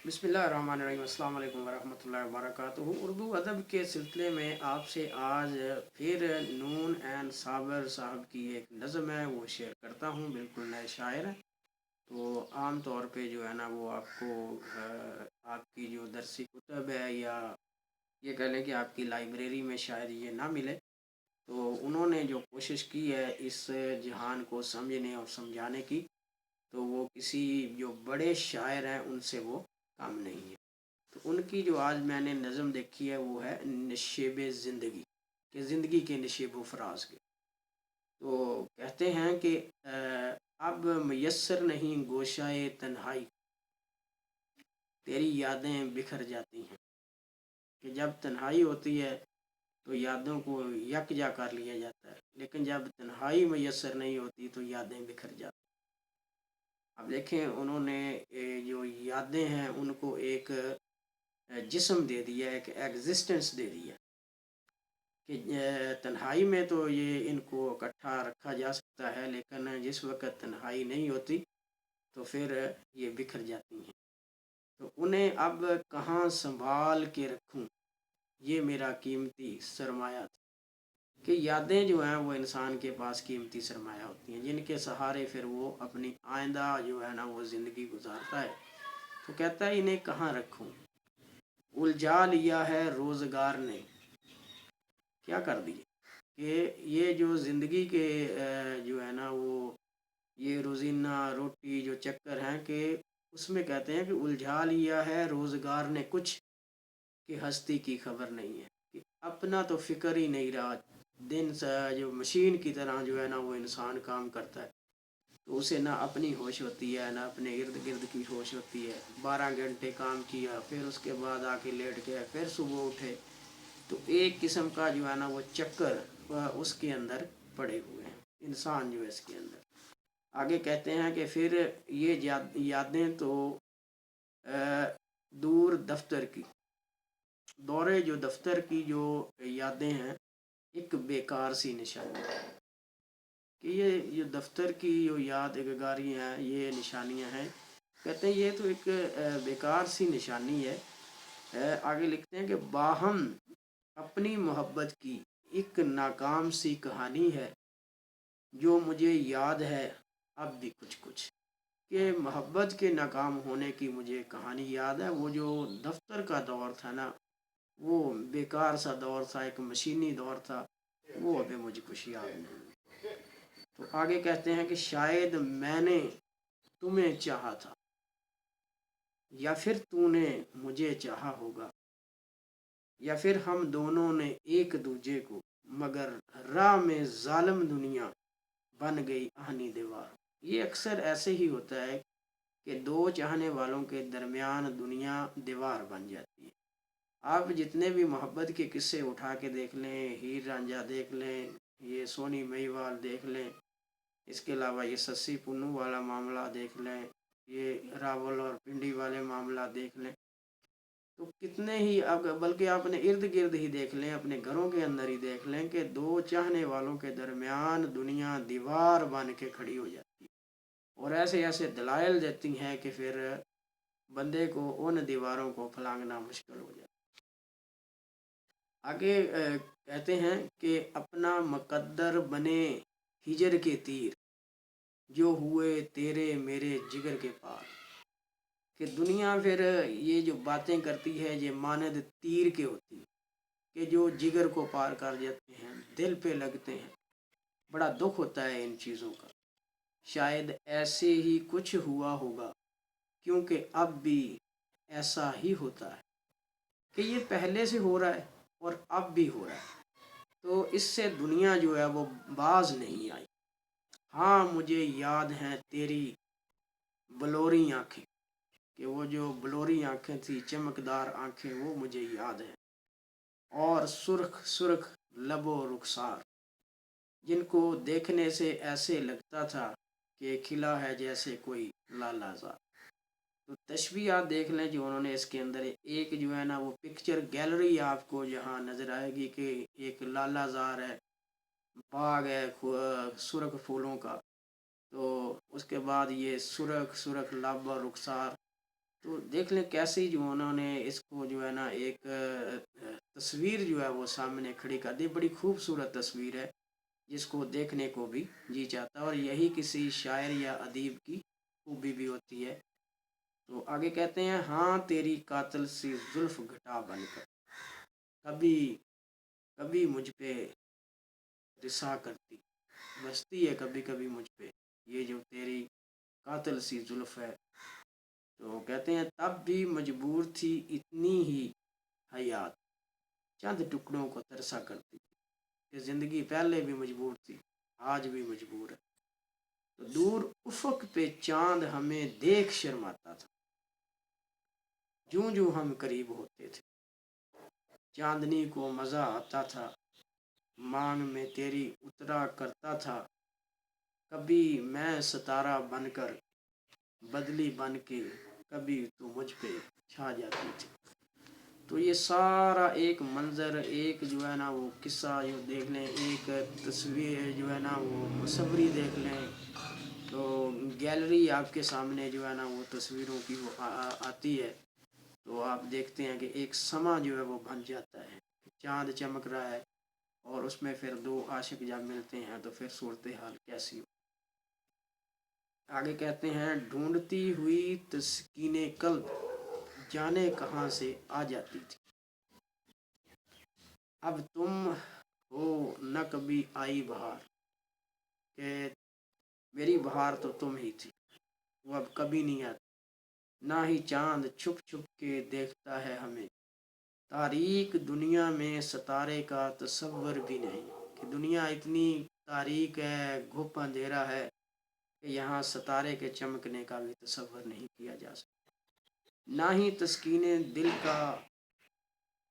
बिस्मिल्लाहिर्रहमानिर्रहीम अस्सलाम वालेकुम वरहमतुल्लाहि वबरकातुहू। उर्दू अदब के सिलसिले में आपसे आज फिर नून एंड साबर साहब की एक नज़म है वो शेयर करता हूँ। बिल्कुल नए शायर हैं, तो आम तौर पे जो है ना वो आपको आपकी जो दरसी कुतब है या ये कह लें कि आपकी लाइब्रेरी में शायद ये ना मिले। तो उन्होंने जो कोशिश की है इस जहान को समझने और समझाने की, तो वो किसी जो बड़े शायर हैं उनसे वो कम नहीं है। तो उनकी जो आज मैंने नज़म देखी है वो है नशेब ज़िंदगी, के ज़िंदगी के नशेब व फराज के। तो कहते हैं कि अब मैसर नहीं गोशाए तन्हाई, तेरी यादें बिखर जाती हैं। कि जब तन्हाई होती है तो यादों को यकजा कर लिया जाता है, लेकिन जब तन्हाई मैसर नहीं होती तो यादें बिखर जाती हैं। अब देखें, उन्होंने जो यादें हैं उनको एक जिस्म दे दिया, एक एग्जिस्टेंस दे दिया कि तन्हाई में तो ये इनको इकट्ठा रखा जा सकता है, लेकिन जिस वक्त तन्हाई नहीं होती तो फिर ये बिखर जाती हैं। तो उन्हें अब कहाँ संभाल के रखूं, ये मेरा कीमती सरमाया था। कि यादें जो हैं वो इंसान के पास कीमती सरमाया होती हैं, जिनके सहारे फिर वो अपनी आइंदा जो है ना वो ज़िंदगी गुजारता है। तो कहता है इन्हें कहाँ रखूं, उलझा लिया है रोज़गार ने, क्या कर दिए कि ये जो ज़िंदगी के जो है ना वो ये रोज़ीना रोटी जो चक्कर हैं कि उसमें कहते हैं कि उलझा लिया है रोज़गार ने कुछ, कि हस्ती की खबर नहीं है। कि अपना तो फिक्र ही नहीं रहा। दिन से जो मशीन की तरह जो है ना वो इंसान काम करता है, तो उसे ना अपनी होश होती है ना अपने इर्द गिर्द की होश होती है। 12 घंटे काम किया, फिर उसके बाद आके लेट गया, फिर सुबह उठे, तो एक किस्म का जो है ना वो चक्कर उसके अंदर पड़े हुए हैं इंसान जो है इसके अंदर। आगे कहते हैं कि फिर ये यादें तो दूर दफ्तर की, दौरे जो दफ्तर की जो यादें हैं एक बेकार सी निशानी है। कि ये दफ्तर की जो यादगारी हैं ये निशानियां हैं, कहते हैं ये तो एक बेकार सी निशानी है। आगे लिखते हैं कि बाहम अपनी मोहब्बत की एक नाकाम सी कहानी है, जो मुझे याद है अब भी कुछ कुछ। कि मोहब्बत के नाकाम होने की मुझे कहानी याद है। वो जो दफ्तर का दौर था ना वो बेकार सा दौर था, एक मशीनी दौर था, वो अभी मुझे कुछ याद नहीं। तो आगे कहते हैं कि शायद मैंने तुम्हें चाहा था या फिर तूने मुझे चाहा होगा, या फिर हम दोनों ने एक दूजे को, मगर राह में जालिम दुनिया बन गई आहनी दीवार। ये अक्सर ऐसे ही होता है कि दो चाहने वालों के दरमियान दुनिया दीवार बन जाती है। आप जितने भी मोहब्बत के किस्से उठा के देख लें, हीर रांझा देख लें, ये सोनी महिवाल देख लें, इसके अलावा ये सस्सी पुन्नू वाला मामला देख लें, ये रावल और पिंडी वाले मामला देख लें, तो कितने ही अब बल्कि आपने इर्द गिर्द ही देख लें, अपने घरों के अंदर ही देख लें कि दो चाहने वालों के दरमियान दुनिया दीवार बन के खड़ी हो जाती है और ऐसे ऐसे दलाइल देती हैं कि फिर बंदे को उन दीवारों को फलांगना मुश्किल हो जाता है। आगे कहते हैं कि अपना मुकद्दर बने हिजर के तीर, जो हुए तेरे मेरे जिगर के पार। कि दुनिया फिर ये जो बातें करती है ये मानद तीर के होती है कि जो जिगर को पार कर जाते हैं, दिल पे लगते हैं। बड़ा दुख होता है इन चीज़ों का। शायद ऐसे ही कुछ हुआ होगा, क्योंकि अब भी ऐसा ही होता है कि ये पहले से हो रहा है और अब भी हो रहा है। तो इससे दुनिया जो है वो बाज नहीं आई। हाँ, मुझे याद हैं तेरी बलोरी आँखें, कि वो जो बलोरी आँखें थी, चमकदार आँखें, वो मुझे याद है। और सुर्ख सुर्ख लबो रुखसार, जिनको देखने से ऐसे लगता था कि खिला है जैसे कोई लालाजार। तो तशबीह आप देख लें जो उन्होंने इसके अंदर एक जो है ना वो पिक्चर गैलरी आपको जहाँ नज़र आएगी कि एक लालाजार है, बाग है सुर्ख फूलों का, तो उसके बाद ये सुर्ख सुर्ख लब और रुखसार, تو دیکھ لیں کیسی جو انہوں نے اس کو جو ہے نا ایک تصویر جو ہے وہ سامنے کھڑی کر دی. بڑی خوبصورت تصویر ہے جس کو دیکھنے کو بھی جی چاہتا ہے, اور یہی کسی شاعر یا ادیب کی خوبی بھی ہوتی ہے. تو آگے کہتے ہیں ہاں تیری قاتل سی زلف گھٹا بن کر کبھی کبھی مجھ پہ رسا کرتی, بستی ہے کبھی کبھی مجھ پہ یہ جو تیری قاتل سی زلف ہے. تو کہتے ہیں تب بھی مجبور تھی اتنی ہی حیات چند ٹکڑوں کو ترسا کرتی, کہ زندگی پہلے بھی مجبور تھی آج بھی مجبور ہے. تو دور افق پہ چاند ہمیں دیکھ شرماتا تھا, جوں جوں ہم قریب ہوتے تھے چاندنی کو مزہ آتا تھا, مانگ میں تیری اترا کرتا تھا, کبھی میں ستارہ بن کر بدلی بن کے کبھی تو مجھ پہ چھا جاتی تھی. تو یہ سارا ایک منظر, ایک جو ہے نا وہ قصہ جو دیکھ لیں, ایک تصویر جو ہے نا وہ مصوری دیکھ لیں, تو گیلری آپ کے سامنے جو ہے نا وہ تصویروں کی وہ آتی ہے, تو آپ دیکھتے ہیں کہ ایک سما جو ہے وہ بن جاتا ہے, چاند چمک رہا ہے اور اس میں پھر دو عاشق جب ملتے ہیں تو پھر صورتحال کیسی ہو. آگے کہتے ہیں ڈھونڈتی ہوئی تسکین قلب جانے کہاں سے آ جاتی تھی, اب تم ہو نہ کبھی آئی بہار, کہ میری بہار تو تم ہی تھی وہ اب کبھی نہیں آتی, نہ ہی چاند چھپ چھپ کے دیکھتا ہے ہمیں, تاریک دنیا میں ستارے کا تصور بھی نہیں, کہ دنیا اتنی تاریک ہے, گھپ اندھیرا ہے کہ یہاں ستارے کے چمکنے کا بھی تصور نہیں کیا جا سکتا. نہ ہی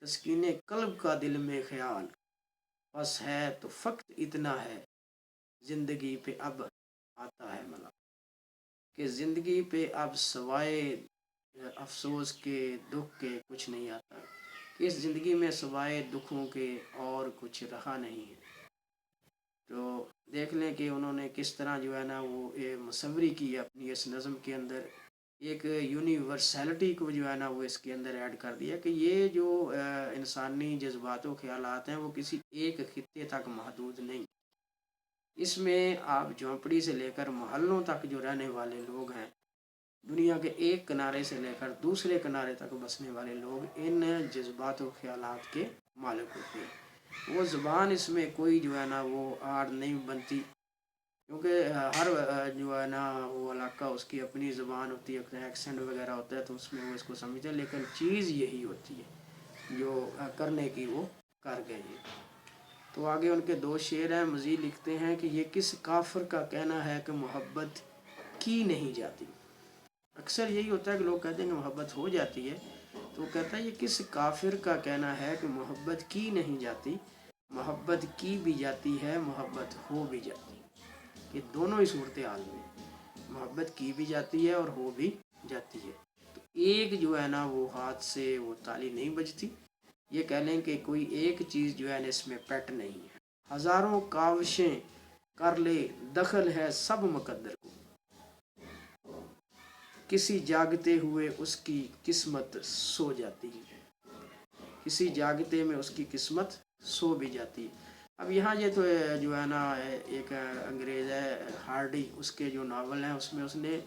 تسکین قلب کا دل میں خیال, بس ہے تو فقط اتنا ہے زندگی پہ اب آتا ہے ملال, کہ زندگی پہ اب سوائے افسوس کے دکھ کے کچھ نہیں آتا, کہ اس زندگی میں سوائے دکھوں کے اور کچھ رہا نہیں ہے. تو دیکھ لیں کہ انہوں نے کس طرح جو ہے نا وہ مصوری کی ہے اپنی اس نظم کے اندر, ایک یونیورسلٹی کو جو ہے نا وہ اس کے اندر ایڈ کر دیا, کہ یہ جو انسانی جذبات و خیالات ہیں وہ کسی ایک خطے تک محدود نہیں, اس میں آپ جھونپڑی سے لے کر محلوں تک جو رہنے والے لوگ ہیں, دنیا کے ایک کنارے سے لے کر دوسرے کنارے تک بسنے والے لوگ ان جذبات و خیالات کے مالک ہوتے ہیں. وہ زبان اس میں کوئی جو ہے نا وہ آڑ نہیں بنتی, کیونکہ ہر جو ہے نا وہ علاقہ اس کی اپنی زبان ہوتی ہے, ایکسینٹ وغیرہ ہوتا ہے, تو اس میں وہ اس کو سمجھتے ہیں, لیکن چیز یہی ہوتی ہے جو کرنے کی وہ کر گئے ہیں. تو آگے ان کے دو شعر ہیں, مزید لکھتے ہیں کہ یہ کس کافر کا کہنا ہے کہ محبت کی نہیں جاتی. اکثر یہی ہوتا ہے کہ لوگ کہتے ہیں کہ محبت ہو جاتی ہے, تو وہ کہتا ہے یہ کس کافر کا کہنا ہے کہ محبت کی نہیں جاتی, محبت کی بھی جاتی ہے محبت ہو بھی جاتی, کہ دونوں ہی صورتحال میں محبت کی بھی جاتی ہے اور ہو بھی جاتی ہے. تو ایک جو ہے نا وہ ہاتھ سے وہ تالی نہیں بجتی, یہ کہہ لیں کہ کوئی ایک چیز جو ہے نا اس میں پیٹ نہیں ہے, ہزاروں کاوشیں کر لے دخل ہے سب مقدر کو, کسی جاگتے ہوئے اس کی قسمت سو جاتی ہے, کسی جاگتے میں اس کی قسمت سو بھی جاتی ہے. اب یہاں یہ تو جو ہے نا ایک انگریز ہے ہارڈی, اس کے جو ناول ہیں اس میں اس نے,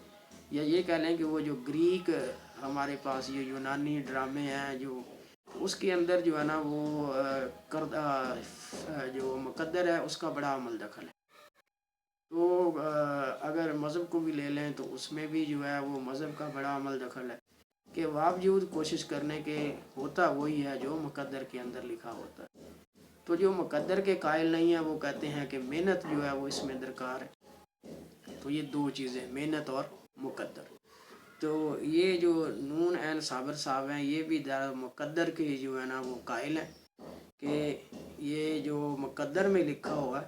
یا یہ کہہ لیں کہ وہ جو گریک ہمارے پاس یہ یونانی ڈرامے ہیں جو, اس کے اندر جو ہے نا وہ جو مقدر ہے اس کا بڑا عمل دخل ہے. تو اگر مذہب کو بھی لے لیں تو اس میں بھی جو ہے وہ مذہب کا بڑا عمل دخل ہے, کے باوجود کوشش کرنے کے ہوتا وہی ہے جو مقدر کے اندر لکھا ہوتا ہے. تو جو مقدر کے قائل نہیں ہیں وہ کہتے ہیں کہ محنت جو ہے وہ اس میں درکار ہے. تو یہ دو چیزیں محنت اور مقدر. تو یہ جو نون عین صابر صاحب ہیں یہ بھی مقدر کے جو ہے نا وہ قائل ہیں, کہ یہ جو مقدر میں لکھا ہوا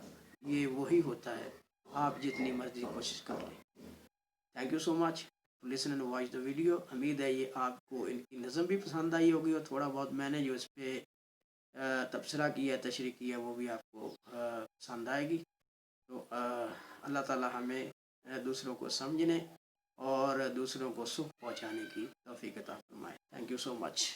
یہ وہی ہوتا ہے, آپ جتنی مرضی کوشش کر لیں. Thank you so much listen and watch the video. امید ہے یہ آپ کو ان کی نظم بھی پسند آئی ہوگی, اور تھوڑا بہت میں نے جو اس پہ تبصرہ کیا تشریح کیا وہ بھی آپ کو پسند آئے گی. تو اللہ تعالی ہمیں دوسروں کو سمجھنے اور دوسروں کو سکھ پہنچانے کی توفیق عطا فرمائے. Thank you so much.